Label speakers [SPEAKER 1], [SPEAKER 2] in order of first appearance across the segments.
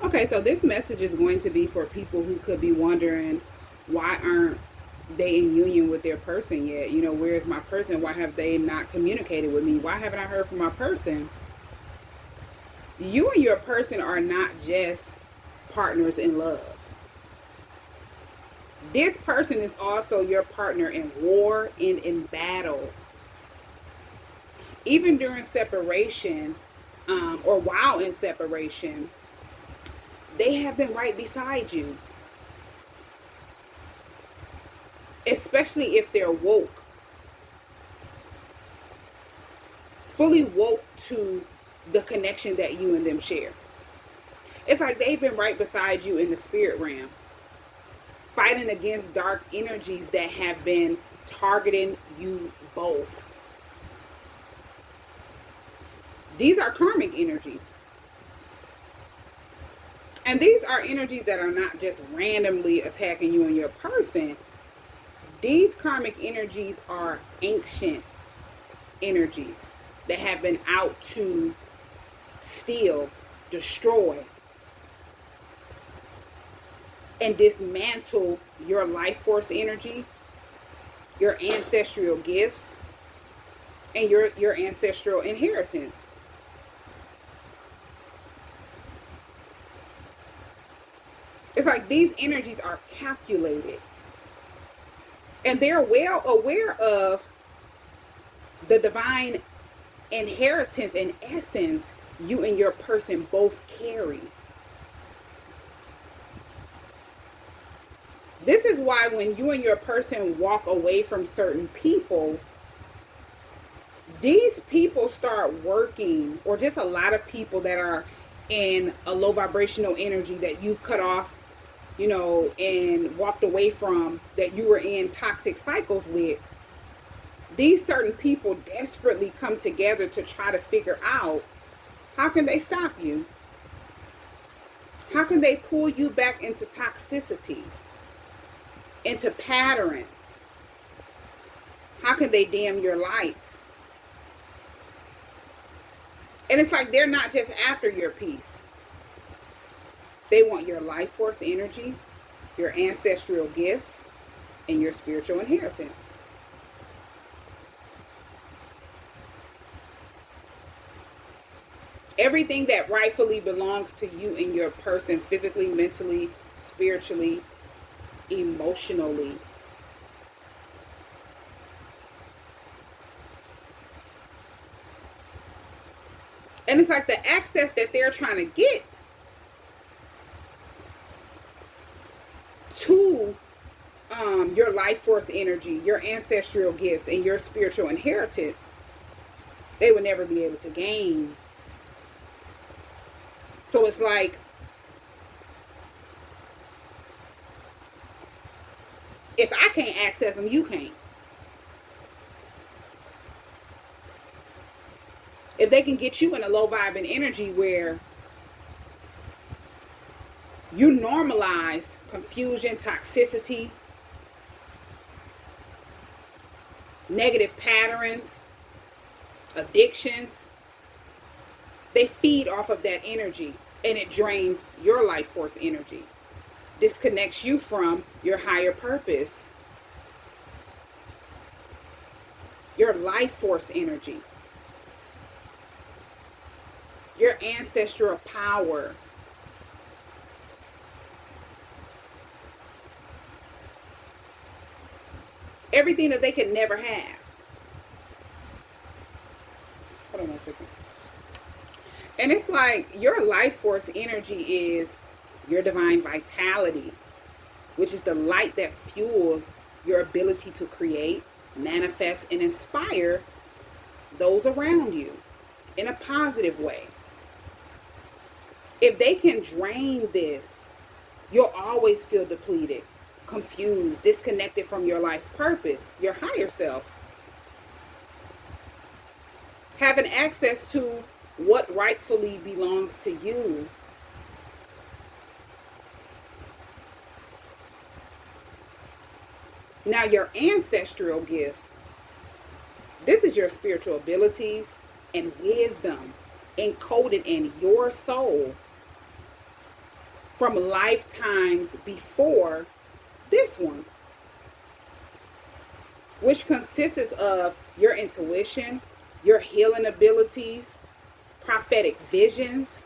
[SPEAKER 1] Okay, so this message is going to be for people who could be wondering, why aren't they in union with their person yet? You know, where's my person? Why have they not communicated with me? Why haven't I heard from my person? You and your person are not just partners in love. This person is also your partner in war and in battle. Even during separation, or while in separation, they have been right beside you, especially if they're woke, fully woke to the connection that you and them share. It's like they've been right beside you in the spirit realm, fighting against dark energies that have been targeting you both. These are karmic energies. And these are energies that are not just randomly attacking you and your person. These karmic energies are ancient energies that have been out to steal, destroy, and dismantle your life force energy, your ancestral gifts, and your ancestral inheritance. It's like these energies are calculated, and they're well aware of the divine inheritance and essence you and your person both carry. This is why when you and your person walk away from certain people, these people start working, or just a lot of people that are in a low vibrational energy that you've cut off, you know, and walked away from, that you were in toxic cycles with. These certain people desperately come together to try to figure out, how can they stop you? How can they pull you back into toxicity, into patterns? How can they dim your light? And it's like they're not just after your peace. They want your life force energy, your ancestral gifts, and your spiritual inheritance. Everything that rightfully belongs to you and your person, physically, mentally, spiritually, emotionally. And it's like the access that they're trying to get to your life force energy, your ancestral gifts, and your spiritual inheritance, they would never be able to gain. So it's like, if I can't access them, you can't. If they can get you in a low vibing energy where you normalize confusion, toxicity, negative patterns, addictions, they feed off of that energy, and it drains your life force energy, disconnects you from your higher purpose, your life force energy, your ancestral power. Everything that they could never have. Hold on one second. And it's like your life force energy is your divine vitality, which is the light that fuels your ability to create, manifest, and inspire those around you in a positive way. If they can drain this, you'll always feel depleted, confused, disconnected from your life's purpose, your higher self. Having access to what rightfully belongs to you. Now, your ancestral gifts, this is your spiritual abilities and wisdom encoded in your soul. from lifetimes before this one, which consists of your intuition, your healing abilities, prophetic visions,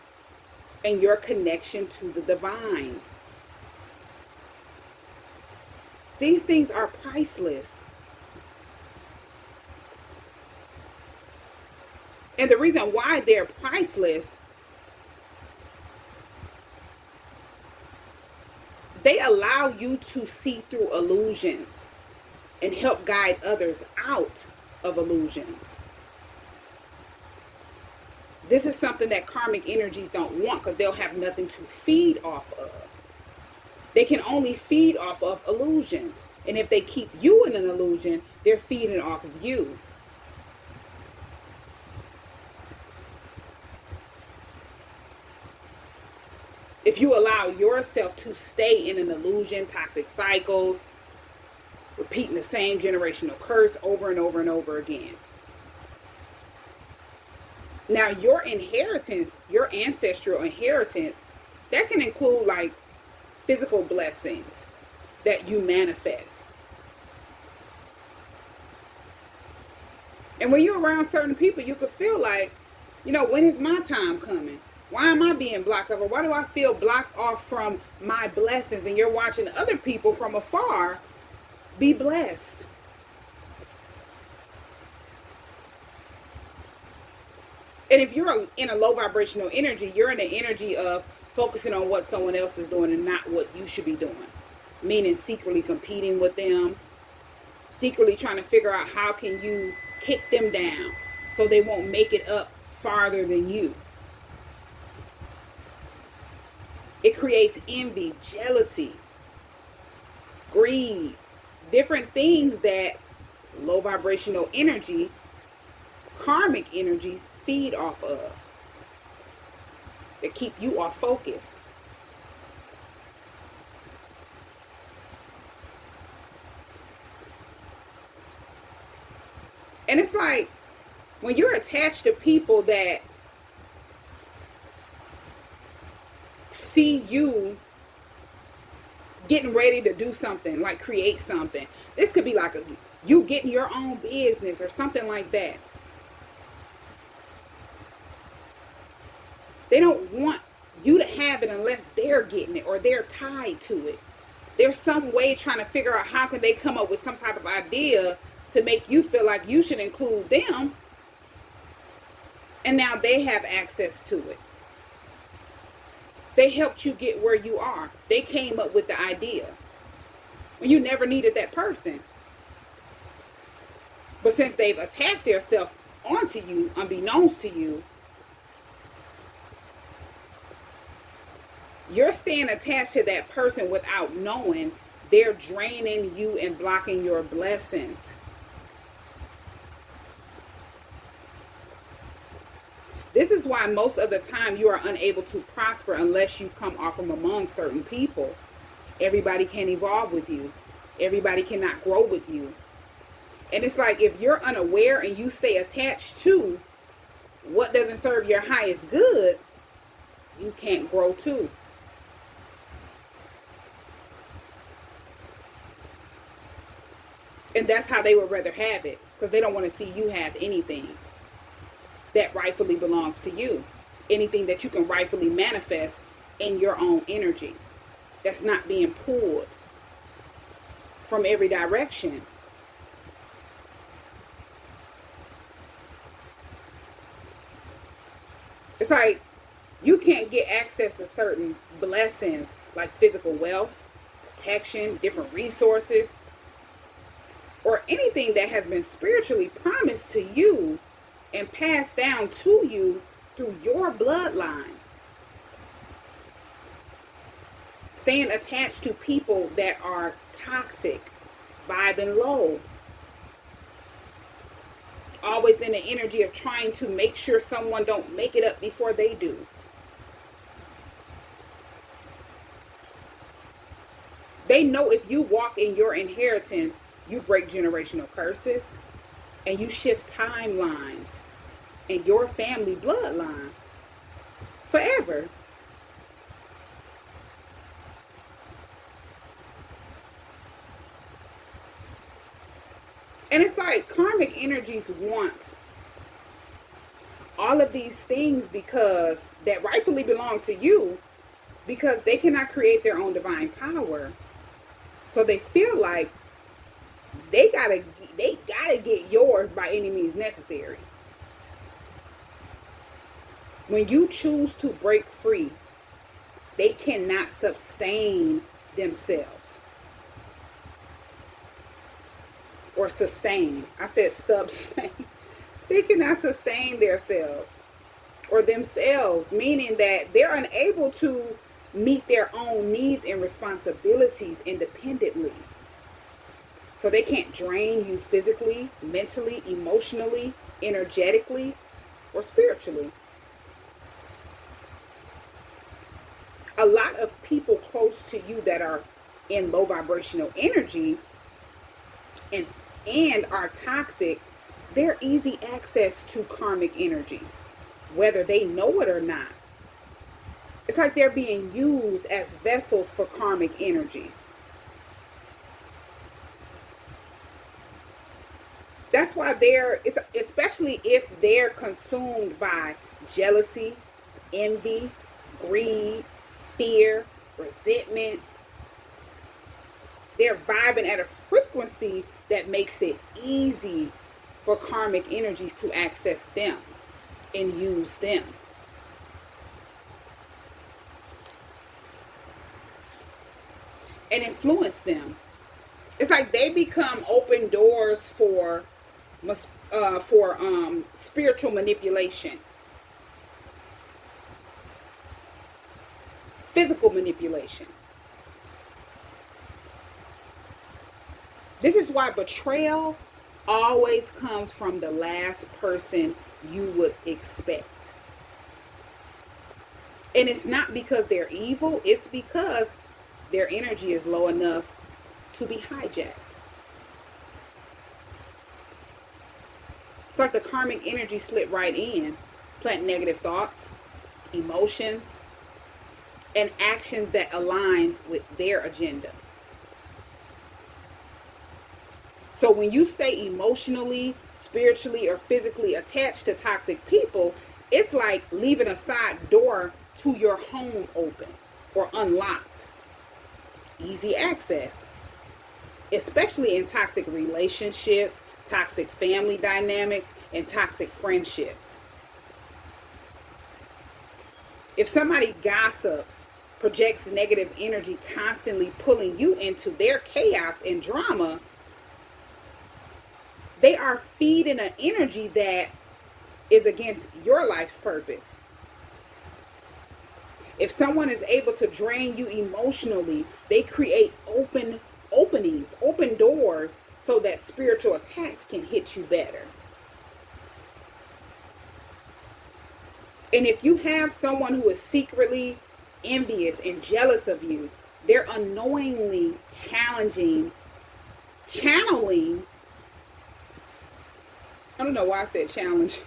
[SPEAKER 1] and your connection to the divine. These things are priceless. And the reason why they're priceless, they allow you to see through illusions and help guide others out of illusions. This is something that karmic energies don't want because they'll have nothing to feed off of. They can only feed off of illusions. And if they keep you in an illusion, they're feeding off of you. If you allow yourself to stay in an illusion, toxic cycles, repeating the same generational curse over and over and over again. Now, your inheritance, your ancestral inheritance, that can include like physical blessings that you manifest. And when you're around certain people, you could feel like, when is my time coming? Why am I being blocked off? Or why do I feel blocked off from my blessings? And you're watching other people from afar be blessed. And if you're in a low vibrational energy, you're in the energy of focusing on what someone else is doing and not what you should be doing. Meaning secretly competing with them, secretly trying to figure out how can you kick them down so they won't make it up farther than you. It creates envy, jealousy, greed, different things that low vibrational energy, karmic energies feed off of. That keep you off focus. And it's like when you're attached to people that see you getting ready to do something, like create something. This could be like you getting your own business or something like that. They don't want you to have it unless they're getting it or they're tied to it. There's some way trying to figure out how can they come up with some type of idea to make you feel like you should include them. And now they have access to it. They helped you get where you are. They came up with the idea when you never needed that person. But since they've attached themselves onto you, unbeknownst to you, you're staying attached to that person without knowing they're draining you and blocking your blessings. This is why most of the time you are unable to prosper unless you come off from among certain people. Everybody can't evolve with you. Everybody cannot grow with you. And it's like if you're unaware and you stay attached to what doesn't serve your highest good, you can't grow too. And that's how they would rather have it, because they don't want to see you have anything that rightfully belongs to you. Anything that you can rightfully manifest in your own energy. That's not being pulled from every direction. It's like you can't get access to certain blessings like physical wealth, protection, different resources, or anything that has been spiritually promised to you and passed down to you through your bloodline. Staying attached to people that are toxic, vibing low, always in the energy of trying to make sure someone don't make it up before they do. They know if you walk in your inheritance, you break generational curses and you shift timelines in your family bloodline forever. And it's like karmic energies want all of these things because that rightfully belong to you, because they cannot create their own divine power. So they feel like they gotta get yours by any means necessary. When you choose to break free, they cannot sustain themselves. Or sustain. I said sustain. They cannot sustain themselves or themselves, meaning that they're unable to meet their own needs and responsibilities independently. So they can't drain you physically, mentally, emotionally, energetically, or spiritually. A lot of people close to you that are in low vibrational energy and are toxic, they're easy access to karmic energies, whether they know it or not. It's like they're being used as vessels for karmic energies. That's why especially if they're consumed by jealousy, envy, greed, fear, resentment. They're vibing at a frequency that makes it easy for karmic energies to access them and use them. And influence them. It's like they become open doors for spiritual manipulation, physical manipulation. This is why betrayal always comes from the last person you would expect. And it's not because they're evil, it's because their energy is low enough to be hijacked. It's like the karmic energy slip right in, plant negative thoughts, emotions, and actions that aligns with their agenda. So when you stay emotionally, spiritually, or physically attached to toxic people, it's like leaving a side door to your home open or unlocked. Easy access, especially in toxic relationships, toxic family dynamics, and toxic friendships. If somebody gossips, projects negative energy, constantly pulling you into their chaos and drama, they are feeding an energy that is against your life's purpose. If someone is able to drain you emotionally, they create openings, open doors, so that spiritual attacks can hit you better. And if you have someone who is secretly envious and jealous of you, they're unknowingly channeling. I don't know why I said challenge.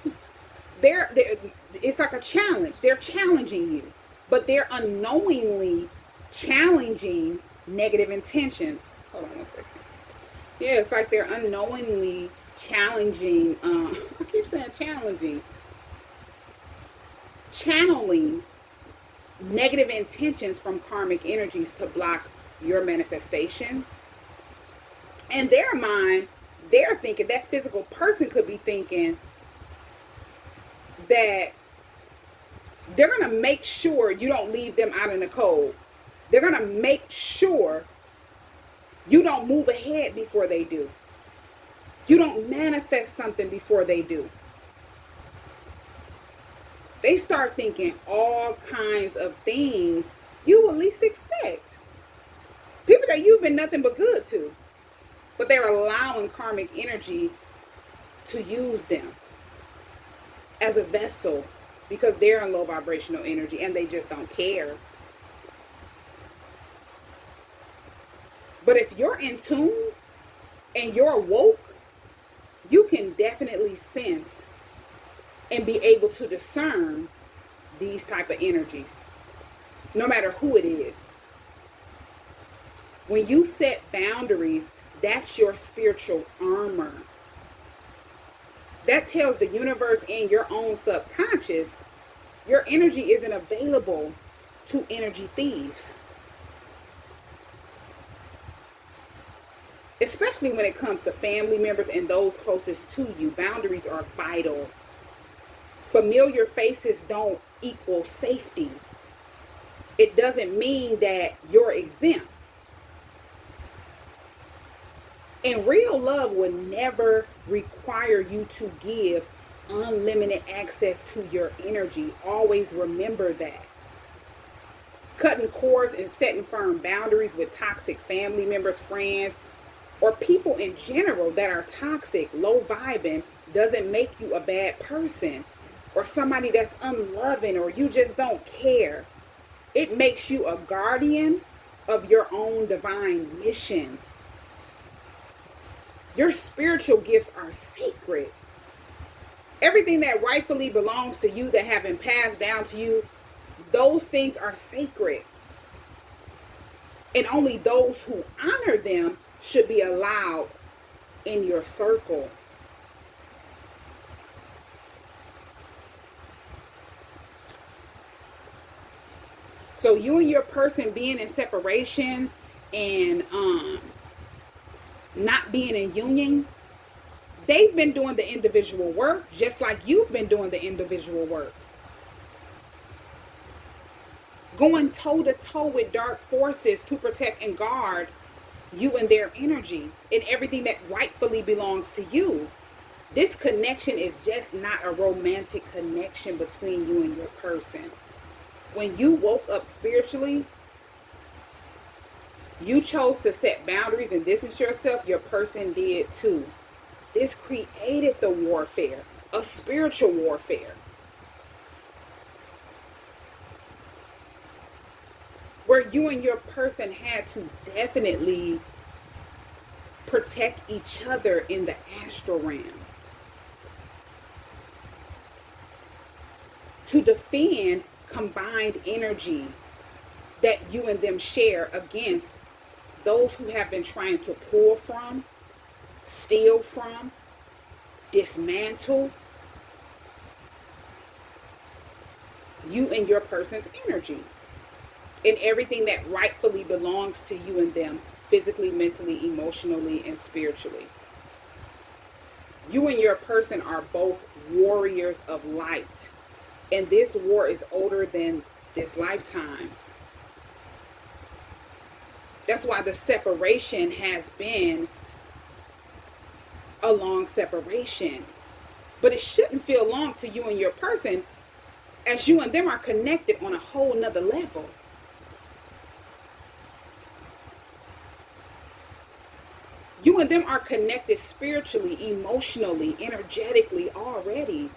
[SPEAKER 1] It's like a challenge. They're challenging you, but they're unknowingly challenging negative intentions. Hold on one second. Yeah, it's like they're unknowingly challenging. I keep saying challenging. Channeling negative intentions from karmic energies to block your manifestations. In their mind, they're thinking, that physical person could be thinking that they're going to make sure you don't leave them out in the cold. They're going to make sure you don't move ahead before they do. You don't manifest something before they do. They start thinking all kinds of things you would least expect. People that you've been nothing but good to. But they're allowing karmic energy to use them as a vessel because they're in low vibrational energy and they just don't care. But if you're in tune and you're woke, you can definitely sense and be able to discern these type of energies, no matter who it is. When you set boundaries, that's your spiritual armor That tells the universe and your own subconscious your energy isn't available to energy thieves. Especially when it comes to family members and those closest to you. Boundaries are vital. Familiar faces don't equal safety. It doesn't mean that you're exempt. And real love will never require you to give unlimited access to your energy. Always remember that. Cutting cords and setting firm boundaries with toxic family members, friends, or people in general that are toxic, low vibing, doesn't make you a bad person or somebody that's unloving or you just don't care. It makes you a guardian of your own divine mission. Your spiritual gifts are sacred. Everything that rightfully belongs to you, that have been passed down to you, those things are sacred. And only those who honor them should be allowed in your circle. So you and your person being in separation and not being in union, they've been doing the individual work just like you've been doing the individual work. Going toe to toe with dark forces to protect and guard you and their energy and everything that rightfully belongs to you. This connection is just not a romantic connection between you and your person. When you woke up spiritually, you chose to set boundaries and distance yourself. Your person did too. This created the warfare, a spiritual warfare, where you and your person had to definitely protect each other in the astral realm, to defend combined energy that you and them share against those who have been trying to pull from, steal from, dismantle you and your person's energy and everything that rightfully belongs to you and them, physically, mentally, emotionally, and spiritually. You and your person are both warriors of light, and this war is older than this lifetime. That's why the separation has been a long separation. But it shouldn't feel long to you and your person, as you and them are connected on a whole nother level. You and them are connected spiritually, emotionally, energetically already.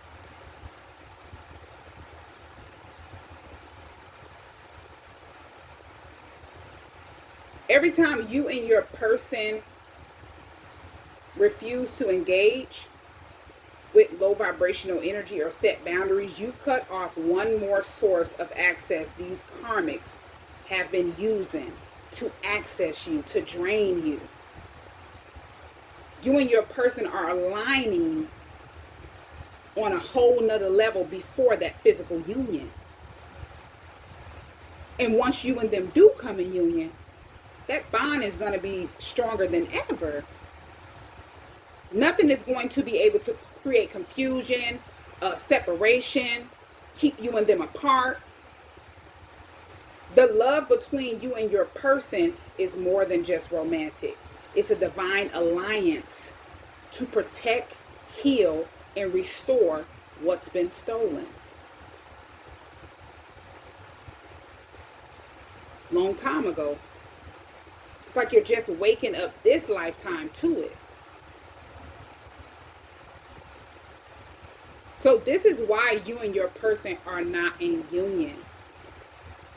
[SPEAKER 1] Every time you and your person refuse to engage with low vibrational energy or set boundaries, you cut off one more source of access these karmics have been using to access you, to drain you. You and your person are aligning on a whole nother level before that physical union. And once you and them do come in union, that bond is going to be stronger than ever. Nothing is going to be able to create confusion, separation, keep you and them apart. The love between you and your person is more than just romantic. It's a divine alliance to protect, heal, and restore what's been stolen. Long time ago. It's like you're just waking up this lifetime to it. So this is why you and your person are not in union.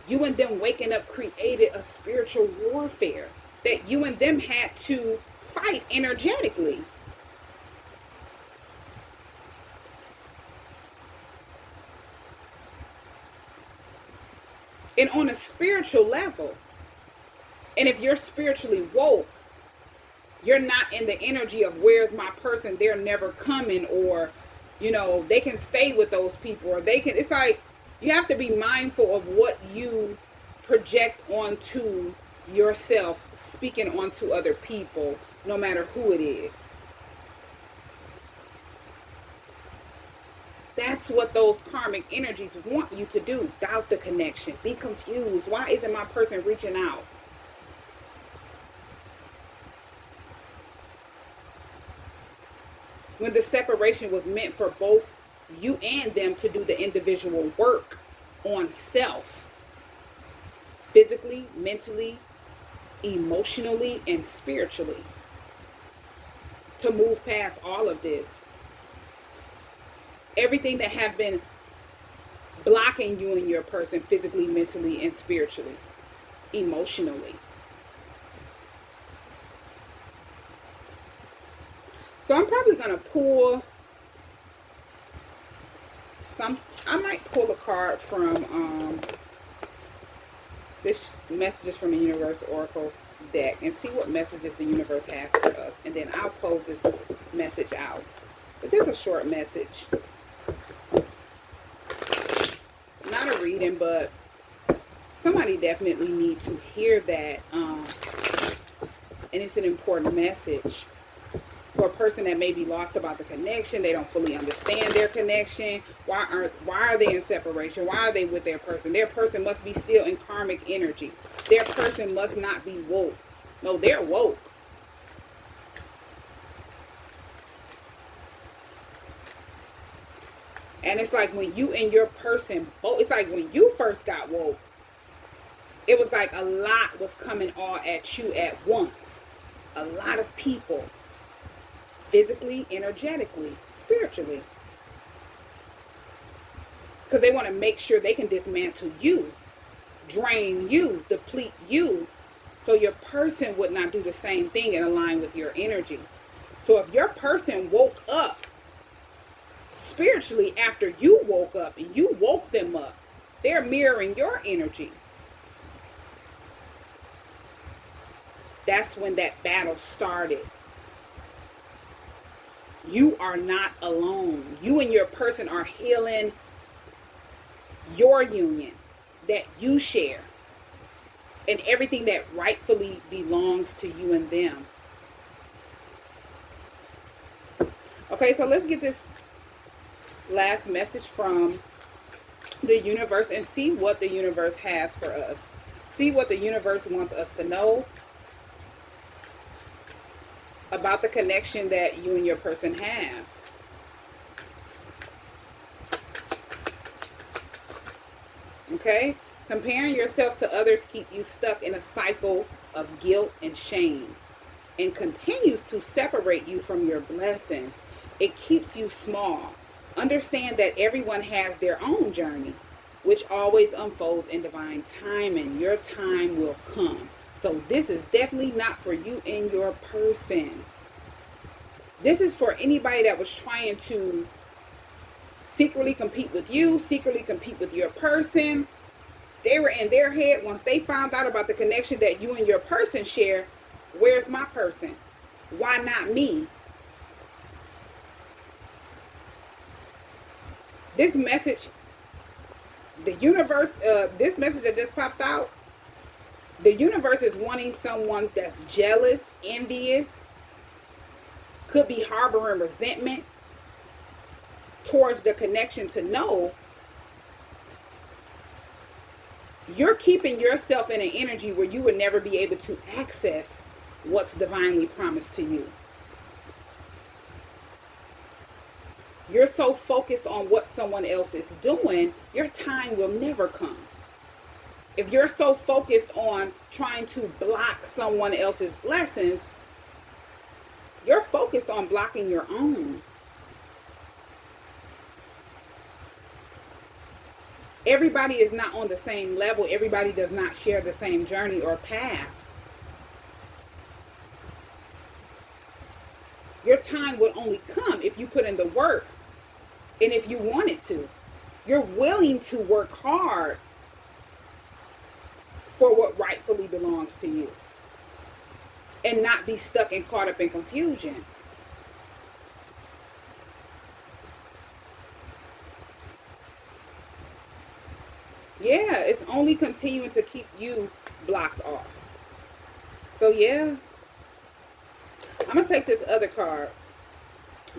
[SPEAKER 1] You and them waking up created a spiritual warfare that you and them had to fight energetically. And on a spiritual level, and if you're spiritually woke, you're not in the energy of where's my person, they're never coming, or they can stay with those people, or they can, it's like, you have to be mindful of what you project onto yourself, speaking onto other people, no matter who it is. That's what those karmic energies want you to do. Doubt the connection. Be confused. Why isn't my person reaching out? When the separation was meant for both you and them to do the individual work on self, physically, mentally, emotionally, and spiritually, to move past all of this. Everything that have been blocking you and your person physically, mentally, and spiritually, emotionally. So I'm probably going to pull I might pull a card from this Messages from the Universe Oracle deck and see what messages the universe has for us. And then I'll close this message out. It's just a short message. Not a reading, but somebody definitely needs to hear that. And it's an important message for a person that may be lost about the connection. They don't fully understand their connection. Why are they in separation? Why are they with their person? Their person must be still in karmic energy. Their person must not be woke. No, they're woke. And it's like when you and your person both, it's like when you first got woke, it was like a lot was coming all at you at once. A lot of people. Physically, energetically, spiritually. Because they want to make sure they can dismantle you, drain you, deplete you, so your person would not do the same thing and align with your energy. So if your person woke up spiritually after you woke up and you woke them up, they're mirroring your energy. That's when that battle started. You are not alone. You and your person are healing your union that you share and everything that rightfully belongs to you and them. Okay, so let's get this last message from the universe and see what the universe has for us. See what the universe wants us to know about the connection that you and your person have. Okay? Comparing yourself to others keep you stuck in a cycle of guilt and shame and continues to separate you from your blessings. It keeps you small. Understand that everyone has their own journey, which always unfolds in divine timing. Your time will come. So this is definitely not for you and your person. This is for anybody that was trying to secretly compete with you, secretly compete with your person. They were in their head once they found out about the connection that you and your person share. Where's my person? Why not me? This message, the universe, this message that just popped out, the universe is wanting someone that's jealous, envious, could be harboring resentment towards the connection to know you're keeping yourself in an energy where you would never be able to access what's divinely promised to you. You're so focused on what someone else is doing, your time will never come. If you're so focused on trying to block someone else's blessings, you're focused on blocking your own. Everybody is not on the same level. Everybody does not share the same journey or path. Your time will only come if you put in the work and if you wanted to. You're willing to work hard for what rightfully belongs to you and not be stuck and caught up in confusion. Yeah, it's only continuing to keep you blocked off. So yeah, I'm gonna take this other card.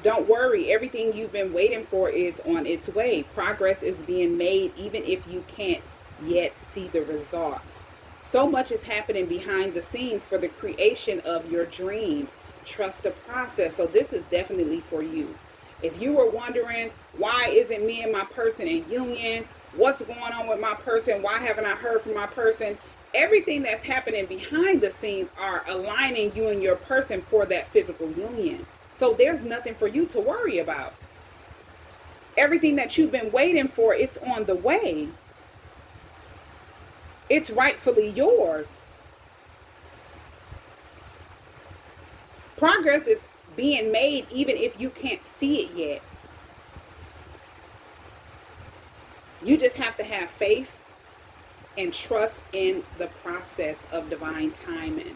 [SPEAKER 1] Don't worry, everything you've been waiting for is on its way. Progress is being made even if you can't yet see the results. So much is happening behind the scenes for the creation of your dreams. Trust the process. So this is definitely for you. If you were wondering, why isn't me and my person in union? What's going on with my person? Why haven't I heard from my person? Everything that's happening behind the scenes are aligning you and your person for that physical union. So there's nothing for you to worry about. Everything that you've been waiting for, it's on the way. It's rightfully yours. Progress is being made even if you can't see it yet. You just have to have faith and trust in the process of divine timing.